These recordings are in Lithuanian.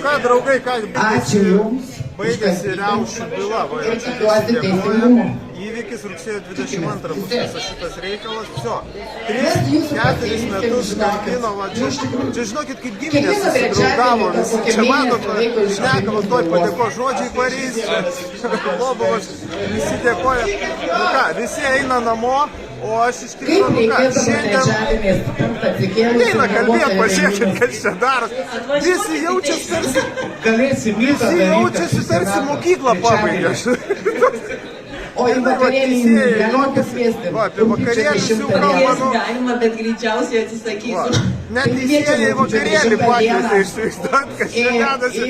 ką, draugai, ką Ačiū Jums. baigėsi riaušių byla. Tikiuosi teisingumo. Įvykis rugsėjo 22 bus visas šitas reikalas. Vsio. 3-4 metus kankino. Čia žinokit, kaip giminės susidraugavo. Čia matot, šnekamas toj padėko žodžiai Paryžius. Lobovas, visi dėkoja. Nu ką, visi eina namo. O aš iš tikrųjų, nu ką, šiandien neina kalbėt, pažiūrėkit, kas čia daros. Visi jaučiasi tarsi mokyklą pabaigė. O į vakarėlį galima pakviesti. Va, apie vakarėlius jau kalbama. Galima, bet greičiausiai atsisakysiu. Net teisėjai į vakarėlį pakvietė išsivaizduot, kas čia dedasi.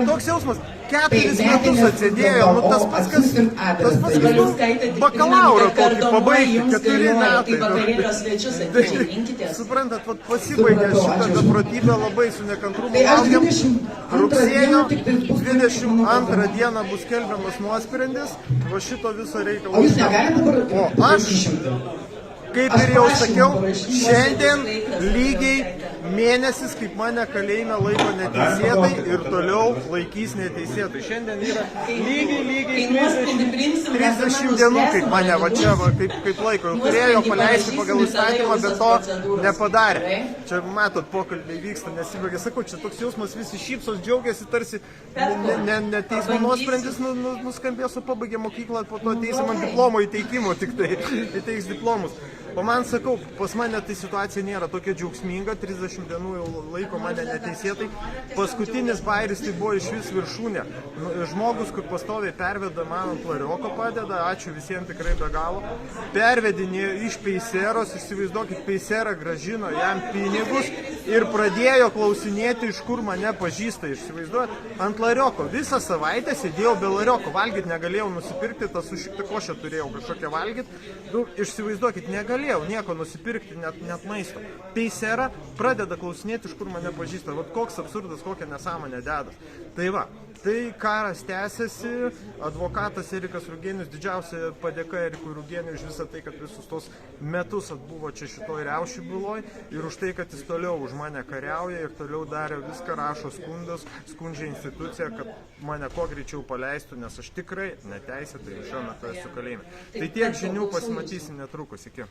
Toks jausmas. 4 metus atsėdėjo, nu tas pats, kas bakalaurą tokį pabaigti, 4 metai. Suprantat, pasibaigė šitą beprotybę labai su nekantrumu. Rugsėjo 22 dieną bus skelbiamas nuosprendis, va šito viso reikalo. O aš, kaip ir jau sakiau, šiandien lygiai mėnesis, kaip mane kalėjime laiko neteisėtai ir toliau laikys neteisėtai. Šiandien yra lygiai 30 dienų, kaip mane va čia, va, kaip laiko. Turėjo paleisti pagal įstatymą, bet to nepadarė. Čia matot, pokalbiai vyksta, nesibaigė. Sakau, čia toks jausmas, visi šypsos, džiaugiasi, tarsi ne teismo nuosprendis nuskambės, o pabaigė mokyklą, po to teisimo diplomo įteikimo, tik tai įteiks diplomus. O man sakau, pas mane tai situacija nėra tokia džiaugsminga, 30 dienų jau laiko mane neteisėtai. Paskutinis bairis tai buvo iš vis viršūnė. Žmogus, kur pastoviai perveda man ant larioko padeda, ačiū visiems tikrai be galo. Pervedinė iš Peiseros, įsivaizduokit, Peisera grąžino jam pinigus ir pradėjo klausinėti, iš kur mane pažįsta, įsivaizduojat. Ant larioko. Visą savaitę sėdėjau be larioko, valgyti negalėjau nusipirkti, tas sušiktą košę turėjau kažkokią valgyti. Įsivaizduokit, negalėjau nieko nusipirkti, net maisto. Peisera pradeda klausinėti, iš kur mane pažįsta. Vat koks absurdas, kokią nesąmonę dedas. Tai va, tai karas tęsiasi, advokatas Erikas Rugėnius, didžiausia padėka Erikui Rugėniui už visą tai, kad visus tos metus atbuvo čia šitoj riaušių byloj ir už tai, kad jis toliau už mane kariauja ir toliau darė viską, rašo skundus, skundžia instituciją, kad mane kuo greičiau paleistų, nes aš tikrai neteisėtai šiuo metu esu kalėjime. Tai tiek žinių, pasimatysim netrukus, iki.